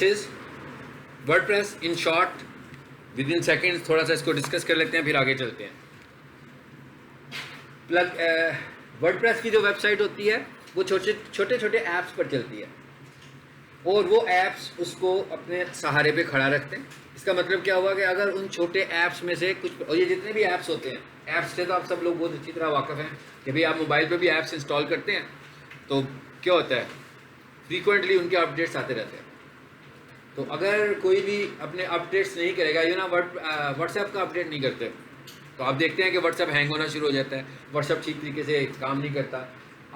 Is WordPress in short, with in seconds. थोड़ा सा इसको डिस्कस कर लेते हैं, फिर आगे चलते हैं। वर्डप्रेस की जो वेबसाइट होती है वो छोटे छोटे ऐप्स पर चलती है, और वो ऐप्स उसको अपने सहारे पे खड़ा रखते हैं। इसका मतलब क्या हुआ कि अगर उन छोटे ऐप्स में से कुछ, और ये जितने भी ऐप्स होते हैं, ऐप्स से तो आप सब लोग बहुत अच्छी तरह वाकिफ़ हैं कि भाई आप मोबाइल पे भी ऐप्स इंस्टॉल करते हैं, तो क्या होता है, फ्रीक्वेंटली उनके अपडेट्स आते रहते हैं। तो अगर कोई भी अपने अपडेट्स नहीं करेगा, ना व्हाट्सएप का अपडेट नहीं करते, तो आप देखते हैं कि व्हाट्सएप हैंग होना शुरू हो जाता है, व्हाट्सएप ठीक तरीके से काम नहीं करता।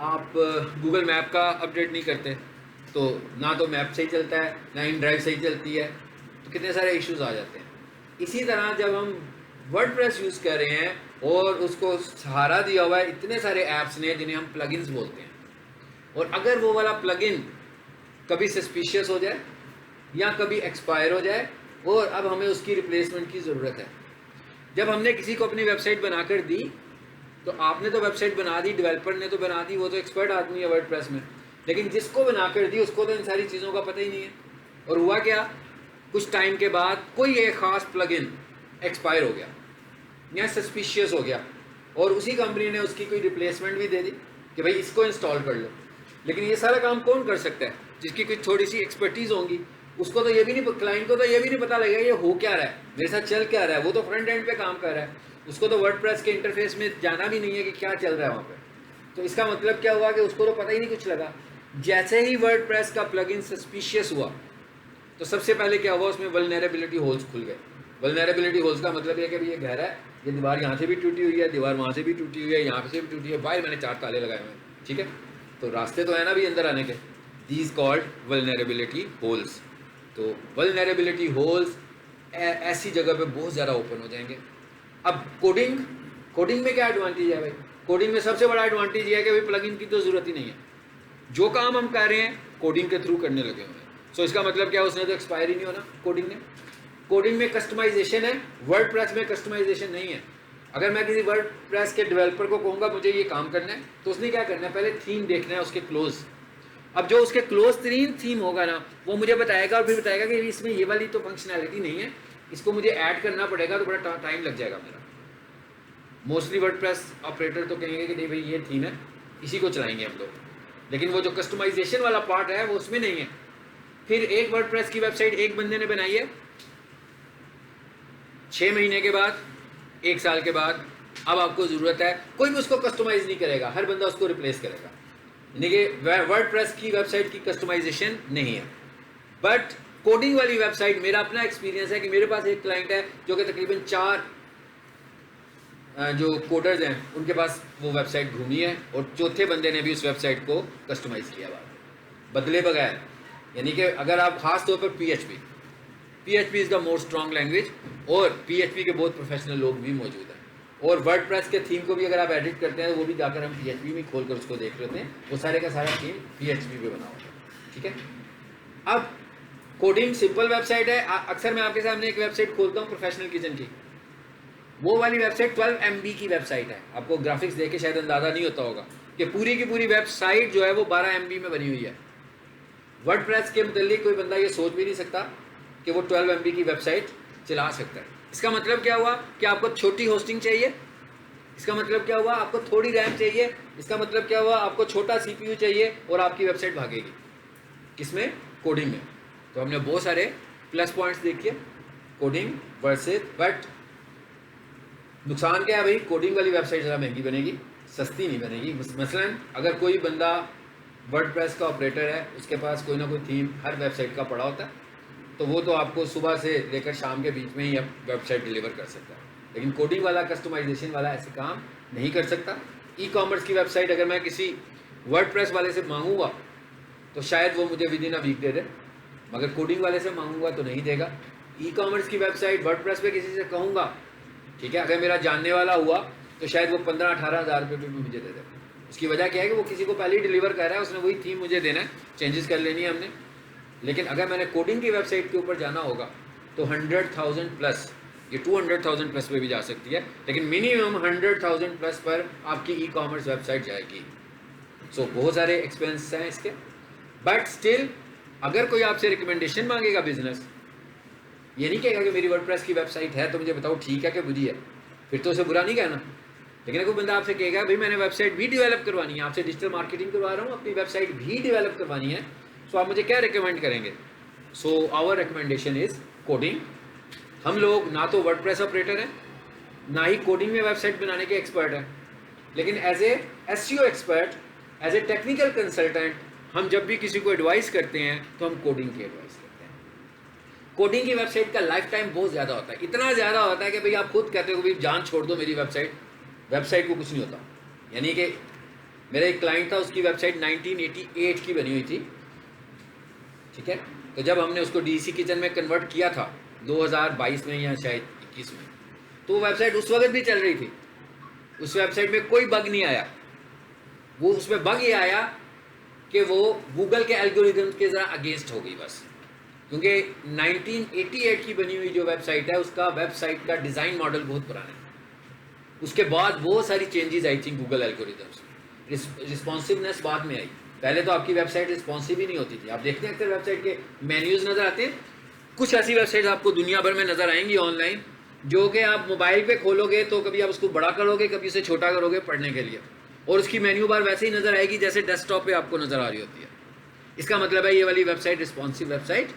आप गूगल मैप का अपडेट नहीं करते, तो ना तो मैप सही चलता है, ना इन ड्राइव सही चलती है, तो कितने सारे इश्यूज आ जाते हैं। इसी तरह जब हम वर्डप्रेस यूज़ कर रहे हैं और उसको सहारा दिया हुआ है इतने सारे ऐप्स ने जिन्हें हम प्लगइन्स बोलते हैं, और अगर वो वाला प्लगइन कभी सस्पिशियस हो जाए या कभी एक्सपायर हो जाए और अब हमें उसकी रिप्लेसमेंट की ज़रूरत है। जब हमने किसी को अपनी वेबसाइट बनाकर दी, तो आपने तो वेबसाइट बना दी, डेवलपर ने तो बना दी, वो तो एक्सपर्ट आदमी है वर्डप्रेस में, लेकिन जिसको बनाकर दी उसको तो इन सारी चीज़ों का पता ही नहीं है। और हुआ क्या, कुछ टाइम के बाद कोई एक ख़ास प्लगइन एक्सपायर हो गया या सस्पिशियस हो गया, और उसी कंपनी ने उसकी कोई रिप्लेसमेंट भी दे दी कि भाई इसको इंस्टॉल कर लो। लेकिन ये सारा काम कौन कर सकता है? जिसकी कोई थोड़ी सी एक्सपर्टीज़ होंगी। उसको तो ये भी नहीं, क्लाइंट को तो ये भी नहीं पता लगेगा ये हो क्या रहा है, मेरे साथ चल क्या रहा है। वो तो फ्रंट एंड पे काम कर रहा है, उसको तो वर्डप्रेस के इंटरफेस में जाना भी नहीं है कि क्या चल रहा है वहाँ पे। तो इसका मतलब क्या हुआ कि उसको तो पता ही नहीं कुछ लगा। जैसे ही वर्डप्रेस का प्लगइन सस्पिशियस हुआ, तो सबसे पहले क्या हुआ, उसमें वल्नरेबिलिटी होल्स खुल गए। वल्नरेबिलिटी होल्स का मतलब ये कि भाई ये गहरा है, ये दीवार यहाँ से भी टूटी हुई है, दीवार वहाँ से भी टूटी हुई है, यहाँ से भी टूटी है, बाहर मैंने 4 ताले लगाए हुए हैं, ठीक है, तो रास्ते तो है ना भी अंदर आने के। These called vulnerability holes. तो वल्नरेबिलिटी होल्स ऐसी जगह पे बहुत ज़्यादा ओपन हो जाएंगे। अब कोडिंग में क्या एडवांटेज है भाई? कोडिंग में सबसे बड़ा एडवांटेज ये है कि भाई प्लगइन की तो ज़रूरत ही नहीं है, जो काम हम कर रहे हैं कोडिंग के थ्रू करने लगे हुए हैं। सो इसका मतलब क्या, उसने तो एक्सपायर ही नहीं होना कोडिंग ने। कोडिंग में कस्टमाइजेशन है, वर्डप्रेस में कस्टमाइजेशन नहीं है। अगर मैं किसी वर्डप्रेस के डेवलपर को कहूँगा मुझे ये काम करना है, तो उसने क्या करना है, पहले थीम देखना है उसके क्लोज। अब जो उसके क्लोज तरीन थीम होगा ना, वो मुझे बताएगा, और फिर बताएगा कि इसमें ये वाली तो फंक्शनैलिटी नहीं है, इसको मुझे ऐड करना पड़ेगा, तो बड़ा टाइम लग जाएगा मेरा। मोस्टली वर्डप्रेस ऑपरेटर तो कहेंगे कि नहीं भाई ये थीम है, इसी को चलाएंगे हम लोग, लेकिन वो जो कस्टमाइजेशन वाला पार्ट है वो उसमें नहीं है। फिर एक वर्डप्रेस की वेबसाइट एक बंदे ने बनाई है, 6 महीने के बाद, 1 साल के बाद, अब आपको ज़रूरत है, कोई भी उसको कस्टमाइज़ नहीं करेगा, हर बंदा उसको रिप्लेस करेगा। यानी कि वर्डप्रेस की वेबसाइट की कस्टमाइजेशन नहीं है। बट कोडिंग वाली वेबसाइट, मेरा अपना एक्सपीरियंस है कि मेरे पास एक क्लाइंट है जो कि तकरीबन 4 जो कोडर्स हैं उनके पास वो वेबसाइट घूमी है, और चौथे बंदे ने भी उस वेबसाइट को कस्टमाइज़ किया बदले बगैर। यानी कि अगर आप ख़ास तौर पर PHP is the more strong language, और PHP के बहुत प्रोफेशनल लोग भी मौजूद हैं। और वर्डप्रेस के थीम को भी अगर आप एडिट करते हैं तो वो भी जाकर हम PHP में खोल कर उसको देख लेते हैं, वो सारे का सारा थीम PHP पे बना होता है, ठीक है। अब कोडिंग सिंपल वेबसाइट है। अक्सर मैं आपके सामने एक वेबसाइट खोलता हूँ प्रोफेशनल किचन की, वो वाली वेबसाइट 12 MB की वेबसाइट है। आपको ग्राफिक्स देख के शायद अंदाज़ा नहीं होता होगा कि पूरी की पूरी वेबसाइट जो है वो 12 MB में बनी हुई है। वर्डप्रेस के मुतालिक कोई बंदा ये सोच भी नहीं सकता कि वो 12 MB की वेबसाइट चला सकता है। इसका मतलब क्या हुआ कि आपको छोटी होस्टिंग चाहिए, इसका मतलब क्या हुआ आपको थोड़ी रैम चाहिए, इसका मतलब क्या हुआ आपको छोटा CPU चाहिए, और आपकी वेबसाइट भागेगी किसमें, कोडिंग में। तो हमने बहुत सारे प्लस पॉइंट्स देखिए कोडिंग वर्सेस। बट नुकसान क्या है भाई, कोडिंग वाली वेबसाइट ज़्यादा महंगी बनेगी, सस्ती नहीं बनेगी। मसलन अगर कोई बंदा वर्डप्रेस का ऑपरेटर है, उसके पास कोई ना कोई थीम हर वेबसाइट का पड़ा होता है, तो वो तो आपको सुबह से लेकर शाम के बीच में ही अब वेबसाइट डिलीवर कर सकता है। लेकिन कोडिंग वाला, कस्टमाइजेशन वाला ऐसे काम नहीं कर सकता। ई-कॉमर्स की वेबसाइट अगर मैं किसी वर्डप्रेस वाले से मांगूंगा तो शायद वो मुझे विद इन अ वीक दे दे, मगर कोडिंग वाले से मांगूंगा तो नहीं देगा। ई-कॉमर्स की वेबसाइट वर्डप्रेस पे किसी से कहूँगा, ठीक है, अगर मेरा जानने वाला हुआ तो शायद वो 15-18 हज़ार रुपये भी मुझे दे दे। उसकी वजह क्या है कि वो किसी को पहले ही डिलीवर कर रहा है, उसने वही थीम मुझे देना है, चेंजेस कर लेनी है हमने। लेकिन अगर मैंने कोडिंग की वेबसाइट के ऊपर जाना होगा तो 100,000 प्लस, ये 200,000 प्लस पे भी जा सकती है, लेकिन मिनिमम 100,000 प्लस पर आपकी ई-कॉमर्स वेबसाइट जाएगी। सो बहुत सारे एक्सपेंस हैं इसके, बट स्टिल अगर कोई आपसे रिकमेंडेशन मांगेगा बिजनेस, ये नहीं कहेगा कि मेरी वर्डप्रेस की वेबसाइट है तो मुझे बताओ ठीक है कि बुरी है, फिर तो उसे बुरा नहीं कहना। लेकिन कोई बंदा आपसे कहेगा भाई मैंने वेबसाइट भी डेवलप करवानी है, आपसे डिजिटल मार्केटिंग करवा रहा हूँ, अपनी वेबसाइट भी डेवलप करवानी है, सो आप मुझे क्या रिकमेंड करेंगे? So our recommendation is coding. हम लोग ना तो वर्डप्रेस ऑपरेटर हैं, ना ही कोडिंग में वेबसाइट बनाने के एक्सपर्ट हैं, लेकिन as a SEO expert, as a technical consultant, हम जब भी किसी को एडवाइस करते हैं तो हम कोडिंग की एडवाइस करते हैं। कोडिंग की वेबसाइट का लाइफ टाइम बहुत ज़्यादा होता है, इतना ज़्यादा होता है कि भाई आप खुद कहते हो भाई जान छोड़ दो मेरी वेबसाइट को कुछ नहीं होता। यानी कि मेरा एक क्लाइंट था, उसकी वेबसाइट 1988 की बनी हुई थी, ठीक है। तो जब हमने उसको डीसी किचन में कन्वर्ट किया था 2022 में या शायद 21 में, तो वेबसाइट उस वक्त भी चल रही थी, उस वेबसाइट में कोई बग नहीं आया। वो उसमें बग ये आया कि वो गूगल के एल्गोरिदम के ज़रा अगेंस्ट हो गई बस, क्योंकि 1988 की बनी हुई जो वेबसाइट है उसका वेबसाइट का डिज़ाइन मॉडल बहुत पुराना है। उसके बाद बहुत सारी चेंजेस आई थी गूगल एल्गोरिदम्स में, रिस्पॉन्सिवनेस बाद में आई। पहले तो आपकी वेबसाइट रिस्पॉन्सिव ही नहीं होती थी। आप देखते हैं अक्सर वेबसाइट के मेन्यूज़ नज़र आते हैं, कुछ ऐसी वेबसाइट आपको दुनिया भर में नज़र आएंगी ऑनलाइन, जो कि आप मोबाइल पे खोलोगे तो कभी आप उसको बड़ा करोगे, कभी उसे छोटा करोगे पढ़ने के लिए, और उसकी मेन्यू बार वैसे ही नज़र आएगी जैसे डेस्कटॉप पे आपको नज़र आ रही होती है। इसका मतलब है ये वाली वेबसाइट रिस्पॉन्सिव वेबसाइट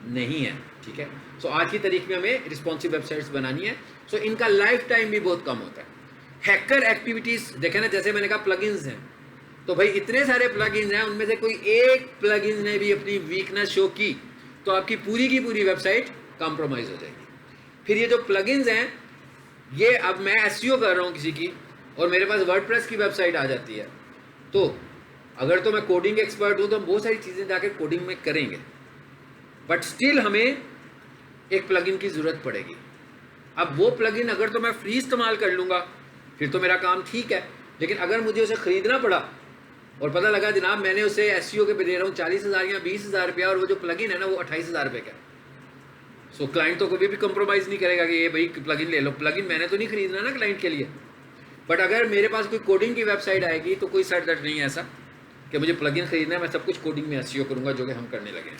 नहीं है, ठीक है। सो आज की तारीख में हमें रिस्पॉन्सिव वेबसाइट्स बनानी है, सो इनका लाइफ टाइम भी बहुत कम होता है। हैकर एक्टिविटीज़ देखें ना, जैसे मैंने कहा प्लगइन्स हैं, तो भाई इतने सारे प्लगइन्स हैं, उनमें से कोई एक प्लगइन ने भी अपनी वीकनेस शो की तो आपकी पूरी की पूरी वेबसाइट कॉम्प्रोमाइज़ हो जाएगी। फिर ये जो प्लगइन्स हैं, ये अब मैं एसईओ कर रहा हूँ किसी की और मेरे पास वर्डप्रेस की वेबसाइट आ जाती है, तो अगर तो मैं कोडिंग एक्सपर्ट हूँ तो हम बहुत सारी चीज़ें जाकर कोडिंग में करेंगे, बट स्टिल हमें एक प्लगइन की ज़रूरत पड़ेगी। अब वो प्लगइन अगर तो मैं फ्री इस्तेमाल कर लूँगा फिर तो मेरा काम ठीक है, लेकिन अगर मुझे उसे ख़रीदना पड़ा और पता लगा जनाब मैंने उसे एसईओ के पे दे रहा हूँ 40,000 या 20,000 रुपया और वो जो प्लगइन है ना वो 28,000 रुपये का, सो क्लाइंट तो कभी भी कंप्रोमाइज़ नहीं करेगा कि ये भाई प्लगइन ले लो, प्लगइन मैंने तो नहीं खरीदना ना क्लाइंट के लिए। बट अगर मेरे पास कोई कोडिंग की वेबसाइट आएगी तो कोई सर दर्द नहीं है ऐसा कि मुझे प्लगइन खरीदना है, मैं सब कुछ कोडिंग में एसईओ करूँगा, जो कि हम करने लगे हैं।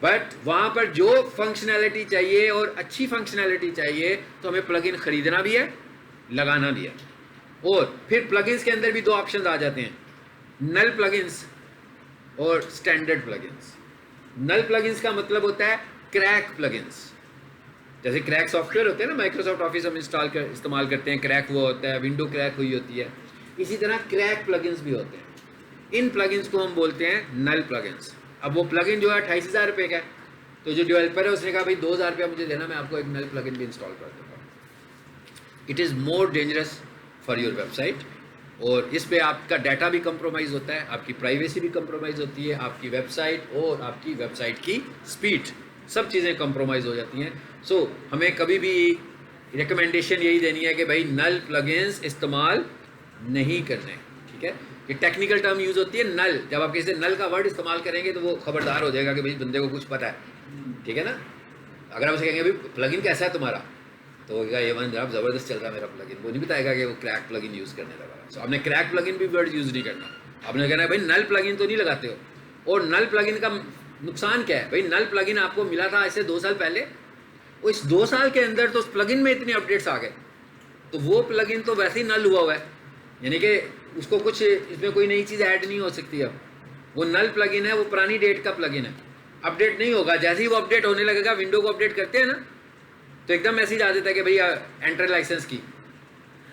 बट वहाँ पर जो फंक्शनैलिटी चाहिए और अच्छी फंक्शनैलिटी चाहिए तो हमें प्लगइन खरीदना भी है, लगाना भी है। और फिर प्लगइन्स के अंदर भी दो ऑप्शन आ जाते हैं, नल प्लगइन्स और स्टैंडर्ड प्लगइन्स। नल प्लगइन्स का मतलब होता है क्रैक प्लगइन्स। जैसे क्रैक सॉफ्टवेयर होते हैं ना, माइक्रोसॉफ्ट ऑफिस हम इस्तेमाल करते हैं, क्रैक हुआ होता है, विंडो क्रैक हुई होती है, इसी तरह क्रैक प्लगइन्स भी होते हैं। इन प्लगइन्स को हम बोलते हैं नल प्लगइन्स। अब वो प्लगइन जो है 28,000 रुपये का है, तो जो डेवलपर है उसने कहा भाई 2,000 रुपया मुझे देना, मैं आपको एक नल प्लगइन भी इंस्टॉल कर दूँगा। It is more dangerous for your website, और इस पे आपका डाटा भी कंप्रोमाइज़ होता है, आपकी प्राइवेसी भी कंप्रोमाइज़ होती है, आपकी वेबसाइट और आपकी वेबसाइट की स्पीड, सब चीज़ें कंप्रोमाइज़ हो जाती हैं। सो हमें कभी भी रिकमेंडेशन यही देनी है कि भाई नल प्लगइन्स इस्तेमाल नहीं करने, ठीक है। ये टेक्निकल टर्म यूज़ होती है नल, जब आप किसी नल का वर्ड इस्तेमाल करेंगे तो वो खबरदार हो जाएगा कि भाई बंदे को कुछ पता है, ठीक है ना। अगर आप उसे कहेंगे भाई प्लगइन कैसा है तुम्हारा, तो वो कहेगा ये वन जनाब ज़बरदस्त चल रहा है मेरा प्लगइन, वो नहीं बताएगा कि वो क्रैक प्लगइन यूज़ करने लगा। सो आपने क्रैक प्लगइन भी वर्ड यूज़ नहीं करना, आपने कहना है भाई नल प्लगइन तो नहीं लगाते हो। और नल प्लगइन का नुकसान क्या है? भाई नल प्लगइन आपको मिला था ऐसे 2 साल पहले, और इस 2 साल के अंदर तो उस प्लगइन में इतने अपडेट्स आ गए, तो वो प्लगइन तो वैसे ही नल हुआ है, यानी कि उसको कुछ इसमें कोई नई चीज़ ऐड नहीं हो सकती। अब वो नल प्लगइन है, वो पुरानी डेट का प्लगइन है, अपडेट नहीं होगा। जैसे ही वो अपडेट होने लगेगा, विंडो को अपडेट करते हैं ना, तो एकदम मैसेज आ जाता है कि भैया एंटर लाइसेंस की,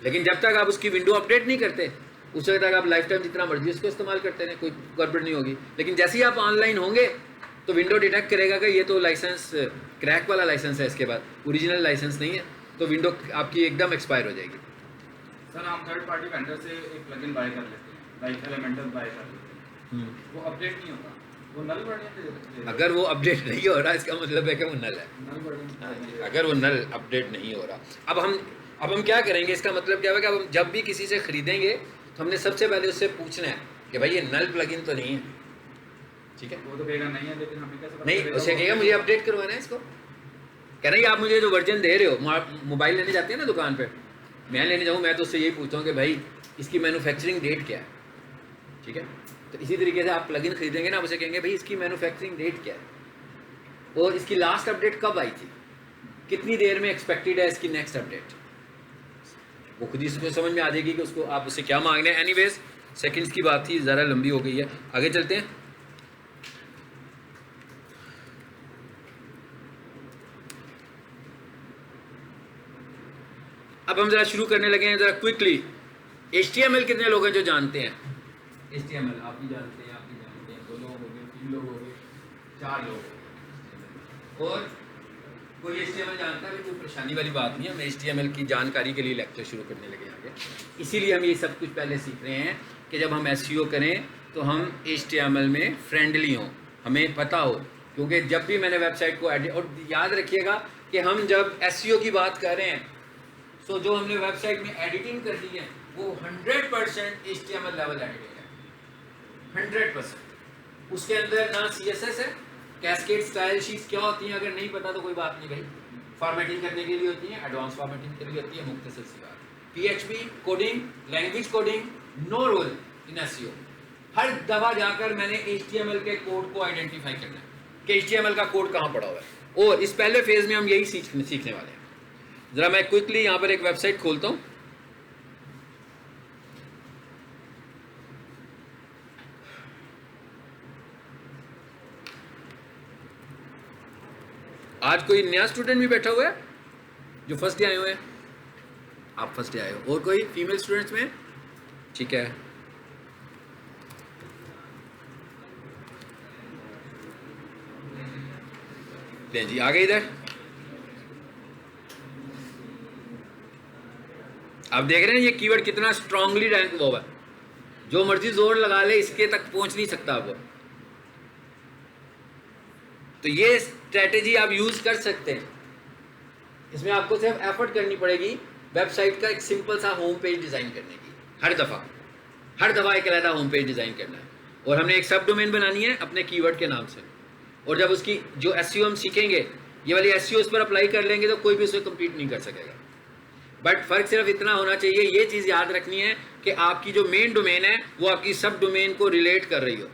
लेकिन जब तक आप उसकी विंडो अपडेट नहीं करते उस वक्त तक आप लाइफ टाइम जितना मर्जी उसको इस्तेमाल करते हैं, कोई गड़बड़ नहीं होगी। लेकिन जैसे ही आप ऑनलाइन होंगे तो विंडो डिटेक्ट करेगा कि ये तो लाइसेंस क्रैक वाला लाइसेंस है, इसके बाद ओरिजिनल लाइसेंस नहीं है, तो विंडो आपकी एकदम एक्सपायर हो जाएगी। सर हम थर्ड पार्टी वेंडर से एक प्लगइन बाय कर लेते हैं, लाइक एलिमेंटल बाय कर लेते हैं, वो अपडेट नहीं होता, वो नल वर्जन। अगर वो अपडेट नहीं हो रहा इसका मतलब है कि वो नल है, नल वर्जन। अगर वो नल अपडेट नहीं हो रहा। अब हम क्या करेंगे, इसका मतलब क्या है कि अब हम जब भी किसी से खरीदेंगे तो हमने सबसे पहले उससे पूछना है कि भाई ये नल प्लगइन तो नहीं है, ठीक है। वो तो कहेगा नहीं है, लेकिन हमें कैसे पता नहीं, चलेगा उसे वो कहेगा मुझे अपडेट करवाना है इसको, कह रही आप मुझे जो वर्जन दे रहे हो, मोबाइल लेने जाते हैं ना दुकान पे, मैं लेने जाऊँ मैं तो उससे यही पूछता हूँ कि भाई इसकी मैन्युफैक्चरिंग डेट क्या है, ठीक है। तो इसी तरीके से आप प्लगइन खरीदेंगे ना, आप उसे कहेंगे भाई इसकी मैन्युफैक्चरिंग डेट क्या है और इसकी लास्ट अपडेट कब आई थी, कितनी देर में एक्सपेक्टेड है इसकी नेक्स्ट अपडेट, वो खुद ही इसमें समझ में आ जाएगी कि उसको आप उससे क्या मांगने हैं। एनीवेज सेकंड्स की बात थी, ज़रा लंबी हो गई है, आगे चलते हैं। अब हम ज़रा शुरू करने लगे हैं ज़रा क्विकली। HTML कितने लोग हैं जो जानते हैं? HTML आप भी जानते हैं, आप भी जानते हैं, 2 लोग हो गए, 3 लोग हो गए, 4 लोग हो गए। और कोई HTML जानता है? कोई परेशानी वाली बात नहीं है, हम HTML की जानकारी के लिए लेक्चर शुरू करने लगे आगे। इसीलिए हम ये सब कुछ पहले सीख रहे हैं कि जब हम SEO करें तो हम HTML में फ्रेंडली हों, हमें पता हो, क्योंकि जब भी मैंने वेबसाइट को एडिट, और याद रखिएगा कि हम जब SEO की बात कर रहे हैं तो जो हमने वेबसाइट में एडिटिंग कर दी है वो 100% HTML लेवल एडिटिंग है, 100%। उसके अंदर ना CSS है, कैस्केड स्टाइल शीट्स क्या होती हैं अगर नहीं पता तो कोई बात नहीं भाई, फॉर्मेटिंग करने के लिए होती है, एडवांस फॉर्मेटिंग के लिए होती है, मुख्तसर सी बात। PHP coding, language coding, no role in SEO। हर दफ़ा जाकर मैंने HTML के कोड को आइडेंटिफाई करना है कि HTML का कोड कहाँ पड़ा हुआ है, और इस पहले फेज में हम यही सीखने वाले हैं। ज़रा मैं क्विकली यहाँ पर एक वेबसाइट खोलता हूँ। आज कोई नया स्टूडेंट भी बैठा हुआ है जो फर्स्ट डे आए हुए हैं? आप फर्स्ट डे आए हो, और कोई फीमेल स्टूडेंट्स में? ठीक है, ले जी आ गए इधर। आप देख रहे हैं ये कीवर्ड कितना स्ट्रांगली रैंक हुआ है, जो मर्जी जोर लगा ले इसके तक पहुंच नहीं सकता वो। तो ये स्ट्रेटेजी आप यूज कर सकते हैं, इसमें आपको सिर्फ एफर्ट करनी पड़ेगी वेबसाइट का एक सिंपल सा होम पेज डिजाइन करने की। हर दफा एक अलग होम पेज डिजाइन करना है, और हमने एक सब डोमेन बनानी है अपने कीवर्ड के नाम से, और जब उसकी जो SEO हम सीखेंगे ये वाली SEO उस पर अप्लाई कर लेंगे तो कोई भी उसे कम्पीट नहीं कर सकेगा। बट फर्क सिर्फ इतना होना चाहिए, ये चीज़ याद रखनी है कि आपकी जो मेन डोमेन है वो आपकी सब डोमेन को रिलेट कर रही हो।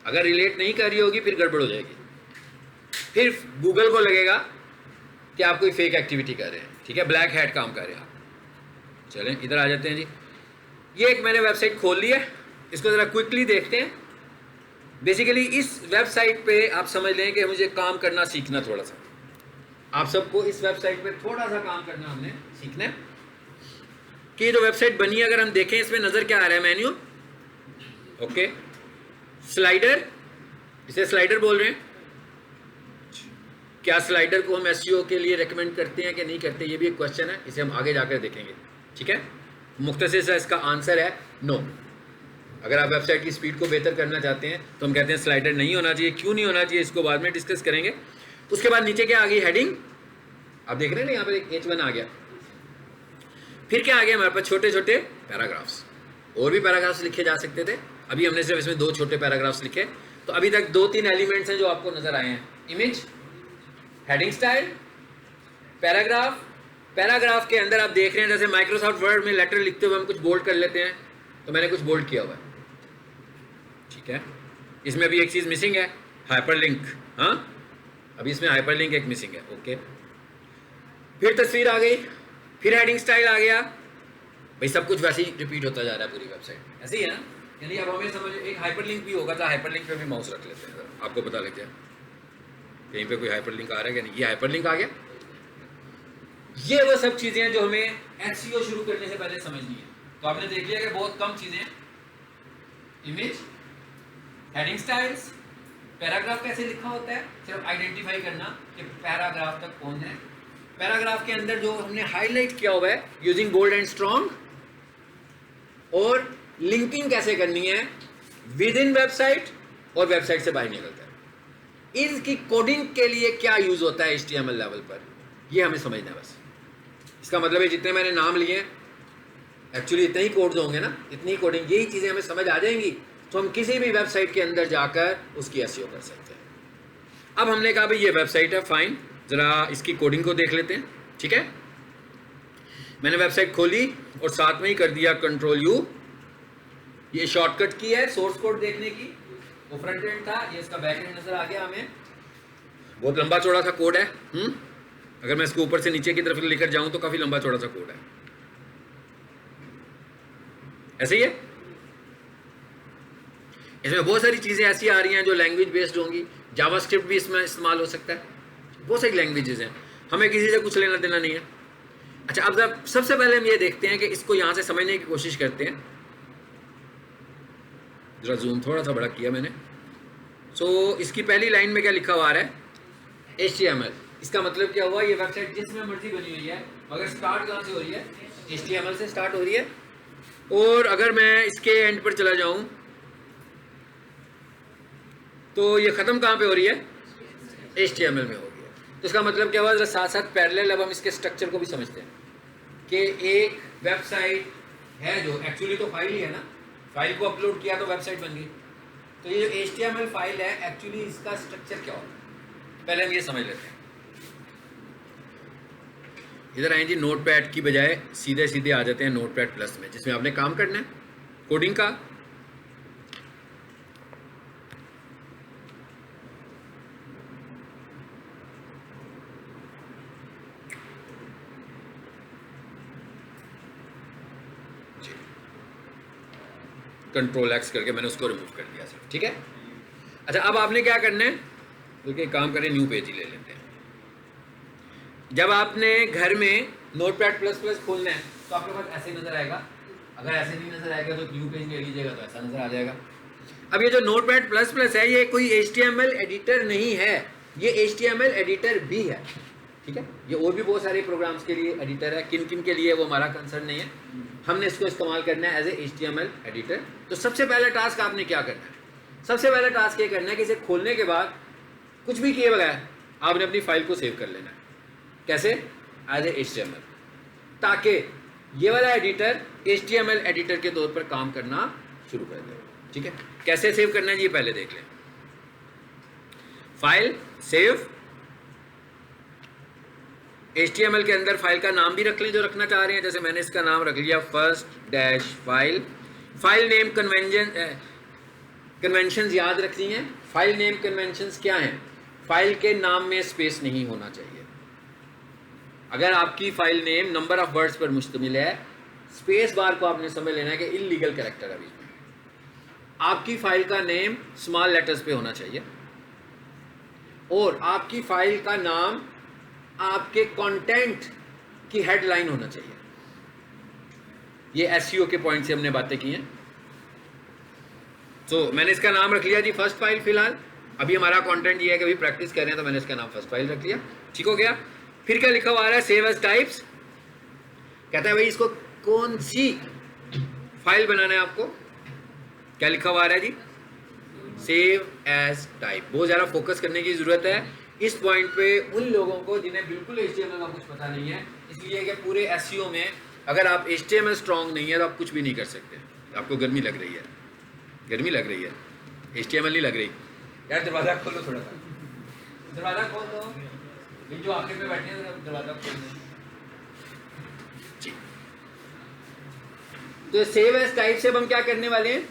अगर रिलेट नहीं कर रही होगी फिर गड़बड़ हो जाएगी, फिर गूगल को लगेगा कि आप कोई फेक एक्टिविटी कर रहे हैं, ठीक है, ब्लैक हैट काम कर रहे हैं आप। चलें इधर आ जाते हैं जी। ये एक मैंने वेबसाइट खोल ली है, इसको ज़रा क्विकली देखते हैं। बेसिकली इस वेबसाइट पे आप समझ लें कि मुझे काम करना सीखना, थोड़ा सा आप सबको इस वेबसाइट पे थोड़ा सा काम करना हमने सीखना है कि जो वेबसाइट बनी है, अगर हम देखें इसमें नज़र क्या आ रहा है, मेन्यू, ओके, स्लाइडर, इसे स्लाइडर बोल रहे हैं। क्या स्लाइडर को हम SEO के लिए रेकमेंड करते हैं कि नहीं करते, ये भी एक क्वेश्चन है, इसे हम आगे जाकर देखेंगे, ठीक है। मुख्तसर सा इसका आंसर है नो। अगर आप वेबसाइट की स्पीड को बेहतर करना चाहते हैं तो हम कहते हैं स्लाइडर नहीं होना चाहिए। क्यों नहीं होना चाहिए इसको बाद में डिस्कस करेंगे। उसके बाद नीचे क्या आ गई, हेडिंग, आप देख रहे हैं ना यहाँ पर एक H1 आ गया। फिर क्या आ गया हमारे पास, छोटे छोटे पैराग्राफ्स, और भी पैराग्राफ्स लिखे जा सकते थे, अभी हमने सिर्फ इसमें 2 छोटे पैराग्राफ्स लिखे। तो अभी तक 2-3 एलिमेंट्स हैं जो आपको नजर आए हैं, इमेज, हेडिंग स्टाइल, पैराग्राफ के अंदर आप देख रहे हैं जैसे माइक्रोसॉफ्ट वर्ड में लेटर लिखते हुए हम कुछ बोल्ड कर लेते हैं, तो मैंने कुछ बोल्ड किया हुआ है, ठीक है। इसमें अभी एक चीज़ मिसिंग है, हाइपरलिंक, हाँ अभी इसमें हाइपरलिंक एक मिसिंग है, ओके। फिर तस्वीर आ गई, फिर हेडिंग स्टाइल आ गया, भाई सब कुछ वैसे ही रिपीट होता जा रहा है पूरी वेबसाइट, ऐसे ही है ना। यानी अब हमें समझ, एक हाइपरलिंक भी होगा, तो हाइपरलिंक पे भी माउस रख लेते हैं, आपको पता लग जाए कहीं पे कोई हाइपरलिंक आ रहा है कि नहीं। ये हाइपरलिंक आ गया। ये वो सब चीज़ें हैं जो हमें SEO शुरू करने से पहले समझनी है। तो आपने देख लिया कि बहुत कम चीज़ें हैं, इमेज, हेडिंग स्टाइल्स, पैराग्राफ कैसे लिखा होता है, सिर्फ आइडेंटिफाई करना कि पैराग्राफ तक कौन है। पैराग्राफ के अंदर जो हमने हाईलाइट किया हुआ है यूजिंग बोल्ड एंड स्ट्रॉन्ग, और लिंकिंग कैसे करनी है विद इन वेबसाइट और वेबसाइट से बाहर निकलता है, इनकी कोडिंग के लिए क्या यूज होता है HTML लेवल पर, ये हमें समझना है बस। इसका मतलब है जितने मैंने नाम लिए हैं एक्चुअली इतने ही कोड्स होंगे ना, इतनी कोडिंग, यही चीज़ें हमें समझ आ जाएंगी तो हम किसी भी वेबसाइट के अंदर जाकर उसकी SEO कर सकते हैं। अब हमने कहा भाई ये वेबसाइट है, फाइन, ज़रा इसकी कोडिंग को देख लेते हैं, ठीक है। मैंने वेबसाइट खोली और साथ में ही कर दिया Ctrl+U, ये शॉर्टकट की है सोर्स कोड देखने की, वो फ्रंट एंड था, ये इसका बैक एंड नजर आ गया हमें। बहुत लंबा चौड़ा सा कोड है। अगर मैं इसको ऊपर से नीचे की तरफ लेकर जाऊं तो काफी लंबा चौड़ा सा कोड है। ऐसे ही है। इसमें बहुत सारी चीजें ऐसी आ रही हैं जो लैंग्वेज बेस्ड होंगी। जावास्क्रिप्ट भी इसमें इस्तेमाल हो सकता है। बहुत सारी लैंग्वेजेस हैं, हमें किसी से कुछ लेना देना नहीं है। अच्छा, अब सबसे पहले हम ये देखते हैं कि इसको यहां से समझने की कोशिश करते हैं। जरा जूम थोड़ा सा बड़ा किया मैंने। इसकी पहली लाइन में क्या लिखा हुआ है? HTML। इसका मतलब क्या हुआ? ये वेबसाइट जिसमें मर्जी बनी हुई है, मगर स्टार्ट कहाँ से हो रही है? HTML से स्टार्ट हो रही है। और अगर मैं इसके एंड पर चला जाऊं तो ये खत्म कहाँ पे हो रही है? HTML में हो रही है। तो इसका मतलब क्या हुआ? साथ साथ पैरेलल अब हम इसके स्ट्रक्चर को भी समझते हैं कि एक वेबसाइट है जो एक्चुअली तो फाइल ही है ना, फाइल को अपलोड किया तो वेबसाइट बन गई। तो ये जो HTML फाइल है एक्चुअली इसका स्ट्रक्चर क्या होता है, पहले हम ये समझ लेते हैं। इधर आए जी, नोटपैड की बजाय सीधे सीधे आ जाते हैं नोटपैड प्लस में, जिसमें आपने काम करना है कोडिंग का। कंट्रोल X करके मैंने उसको रिमूव कर दिया सर, ठीक है। अच्छा, अब आपने क्या करना है? क्योंकि काम करें, न्यू पेज ही ले लेते हैं। जब आपने घर में नोटपैड प्लस प्लस खोलना है तो आपके पास ऐसे नजर आएगा। अगर ऐसे नहीं नजर आएगा तो न्यू पेज ले लीजिएगा तो ऐसा नजर आ जाएगा। अब ये जो नोटपैड प्लस प्लस है ये कोई HTML एडिटर नहीं है, ये HTML एडिटर भी है, ठीक है। ये और भी बहुत सारे प्रोग्राम्स के लिए एडिटर है, किन किन के लिए वो हमारा कंसर्न नहीं है। हमने इसको इस्तेमाल करना है एज ए HTML एडिटर। तो सबसे पहला टास्क आपने क्या करना है? सबसे पहला टास्क ये करना है कि इसे खोलने के बाद कुछ भी किए बगैर आपने अपनी फाइल को सेव कर लेना है। कैसे? एज ए HTML, ताकि ये वाला एडिटर HTML एडिटर के तौर पर काम करना शुरू कर दे, ठीक है। कैसे सेव करना है ये पहले देख लें। फाइल सेव, HTML के अंदर फाइल का नाम भी रख लें जो रखना चाह रहे हैं। जैसे मैंने इसका नाम रख लिया first dash file. File name conventions याद रखनी है। फाइल नेम कन्वेंशंस क्या हैं? फाइल के नाम में स्पेस नहीं होना चाहिए। अगर आपकी file name number of words पर मुश्तमिल है, स्पेस बार को आपने समझ लेना है कि इलीगल कैरेक्टर है बीच में। आपकी फाइल का नेम स्मॉल लेटर्स पे होना चाहिए और आपकी फाइल का नाम आपके कंटेंट की हेडलाइन होना चाहिए। ये SEO के पॉइंट से हमने बातें की हैं। तो मैंने इसका नाम रख लिया जी फर्स्ट फाइल। फिलहाल अभी हमारा कंटेंट ये है कि अभी प्रैक्टिस कर रहे हैं, तो मैंने इसका नाम फर्स्ट फाइल रख लिया, ठीक हो गया। फिर क्या लिखा हुआ है? Save as types. कहता है भाई इसको कौन सी फाइल बनाना है आपको? क्या लिखा हुआ है जी? Save as type. बहुत ज़्यादा फोकस करने की ज़रूरत है इस पॉइंट पे उन लोगों को जिन्हें बिल्कुल HTML का कुछ पता नहीं है। इसलिए कि पूरे SEO में अगर आप HTML स्ट्रॉन्ग नहीं है तो आप कुछ भी नहीं कर सकते। आपको गर्मी लग रही है, गर्मी लग रही है, HTML नहीं लग रही। यार दरवाज़ा खोलो, थोड़ा सा दरवाज़ा खोल दो। जो आखिर पे बैठे हैं दरवाज़ा खोल दो। तो सेव एज टाइप से हम क्या करने वाले हैं?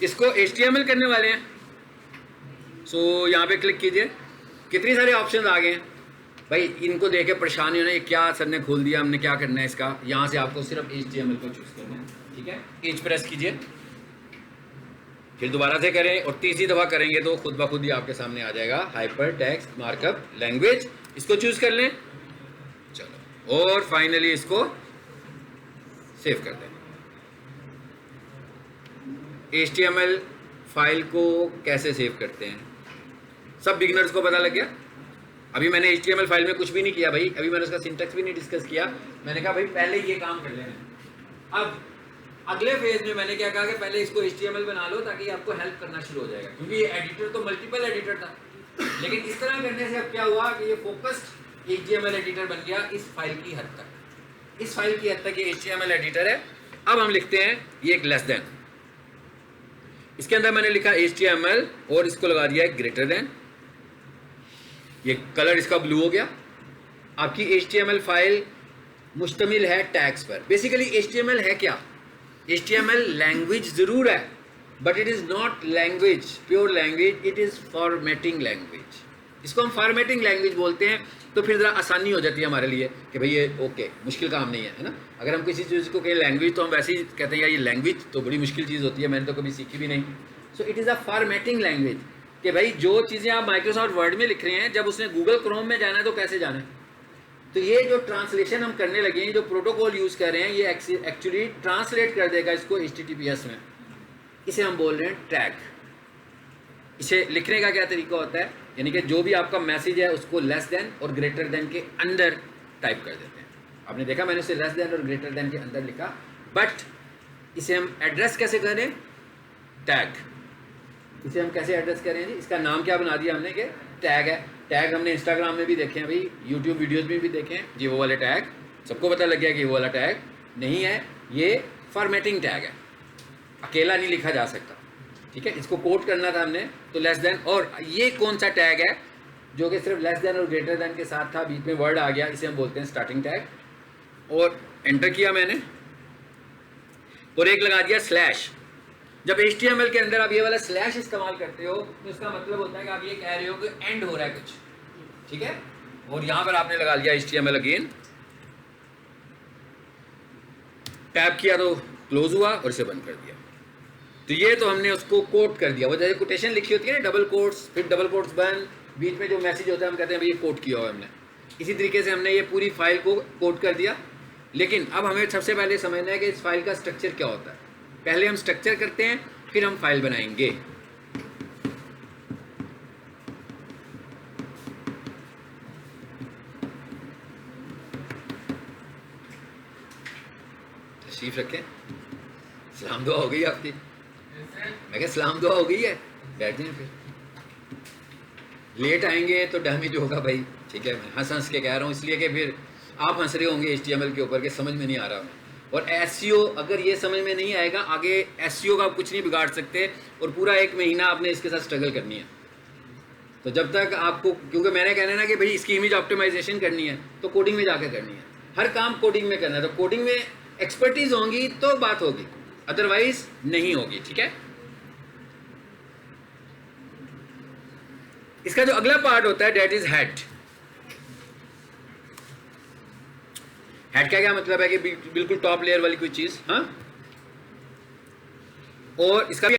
इसको HTML करने वाले हैं। यहाँ पे क्लिक कीजिए। कितनी सारे ऑप्शन आ गए हैं भाई, इनको देख के परेशान होना ये क्या सर ने खोल दिया, हमने क्या करना है इसका। यहाँ से आपको सिर्फ HTML को चूज करना है, ठीक है। H प्रेस कीजिए, फिर दोबारा से करें और तीसरी दफ़ा करेंगे तो खुद ब खुद ही आपके सामने आ जाएगा हाइपर टेक्स्ट मार्कअप लैंग्वेज। इसको चूज कर लें, चलो, और फाइनली इसको सेव कर दें। HTML फाइल को कैसे सेव करते हैं सब बिगिनर्स को पता लग गया। अभी मैंने HTML फाइल में कुछ भी नहीं किया भाई, अभी मैंने उसका सिंटैक्स भी नहीं डिस्कस किया। मैंने कहा भाई पहले ये काम कर लेना। अब अगले फेज में मैंने क्या कहा कि पहले इसको HTML बना लो ताकि आपको हेल्प करना शुरू हो जाएगा, क्योंकि ये एडिटर तो मल्टीपल एडिटर था। लेकिन इस तरह करने से अब क्या हुआ कि ये फोकस्ड HTML एडिटर बन गया इस फाइल की हद तक। इस फाइल की हद तक ये HTML एडिटर है। अब हम लिखते हैं ये एक लेस देन। इसके अंदर मैंने लिखा HTML और इसको लगा दिया है ग्रेटर देन। ये कलर इसका ब्लू हो गया। आपकी HTML फाइल मुश्तमिल है टैग्स पर। बेसिकली HTML है क्या? HTML लैंग्वेज ज़रूर है, but it is not language, pure language, it is formatting language. इसको हम फॉर्मेटिंग लैंग्वेज बोलते हैं, तो फिर ज़रा आसानी हो जाती है हमारे लिए कि भाई ये ओके, मुश्किल काम नहीं है ना। अगर हम किसी चीज़ को कहें लैंग्वेज तो हम वैसे ही कहते हैं यार ये लैंग्वेज तो बड़ी मुश्किल चीज़ होती है, मैंने तो कभी सीखी भी नहीं। So it is a formatting language कि भाई जो चीज़ें आप माइक्रोसॉफ्ट वर्ड में लिख रहे हैं, जब उसने गूगल क्रोम में जाना है तो कैसे जाना है। तो ये जो ट्रांसलेशन हम करने लगे हैं, जो प्रोटोकॉल यूज़ कर रहे हैं, ये एक्चुअली ट्रांसलेट कर देगा इसको HTTPS में। इसे हम बोल रहे हैं टैग। इसे लिखने का क्या तरीका होता है, यानी कि जो भी आपका मैसेज है उसको लेस देन और ग्रेटर देन के अंदर टाइप कर देते हैं। आपने देखा मैंने उसे लेस देन और ग्रेटर देन के अंदर लिखा, बट इसे हम एड्रेस कैसे करें, टैग। इसे हम कैसे एड्रेस करें जी, इसका नाम क्या बना दिया हमने कि टैग है। टैग हमने इंस्टाग्राम में भी देखे हैं भाई, यूट्यूब वीडियोज़ में भी देखे हैं जी, वो वाले टैग सबको पता लग गया कि वो वाला टैग नहीं है, ये फॉर्मेटिंग टैग है, अकेला नहीं लिखा जा सकता। ठीक है, इसको कोट करना था हमने, तो लेस देन, और ये कौन सा टैग है जो कि सिर्फ लेस देन और ग्रेटर देन के साथ था, बीच में वर्ड आ गया, इसे हम बोलते हैं स्टार्टिंग टैग। और एंटर किया मैंने और एक लगा दिया स्लैश। जब HTML के अंदर आप ये वाला स्लैश इस्तेमाल करते हो तो इसका मतलब होता है कि आप ये कह रहे हो कि एंड हो रहा है कुछ, ठीक है। और यहां पर आपने लगा लिया HTML अगेन, टैब किया तो क्लोज हुआ और इसे बंद कर दिया। तो ये तो हमने उसको कोट कर दिया। वो जैसे कोटेशन लिखी होती है ना, डबल कोट्स, फिर डबल कोट्स बंद, बीच में जो मैसेज होता है हम कहते हैं भाई ये कोट किया हुआ है हमने। इसी तरीके से हमने ये पूरी फाइल को कोट कर दिया। लेकिन अब हमें सबसे पहले समझना है कि इस फाइल का स्ट्रक्चर क्या होता है। पहले हम स्ट्रक्चर करते हैं, फिर हम फाइल बनाएंगे। तशरीफ रखें, सलाम दुआ हो गई आपकी, मैं क्या सलाम दुआ हो गई है, बैठ जाए। फिर लेट आएंगे तो डैमेज होगा भाई, ठीक है। मैं हंस हंस के कह रहा हूँ इसलिए कि फिर आप हंस रहे होंगे HTML के ऊपर के समझ में नहीं आ रहा। और SEO अगर ये समझ में नहीं आएगा, आगे SEO का आप कुछ नहीं बिगाड़ सकते, और पूरा 1 महीना आपने इसके साथ स्ट्रगल करनी है। तो जब तक आपको, क्योंकि मैंने कहना है ना कि भाई इसकी इमेज ऑप्टिमाइजेशन करनी है तो कोडिंग में जाकर करनी है, हर काम कोडिंग में करना है। तो कोडिंग में एक्सपर्टीज होंगी तो बात होगी, अदरवाइज नहीं होगी, ठीक है। इसका जो अगला पार्ट होता है डेट इज हेड। हेड का क्या मतलब है कि बिल्कुल टॉप लेयर वाली कोई चीज, हाँ। और इसका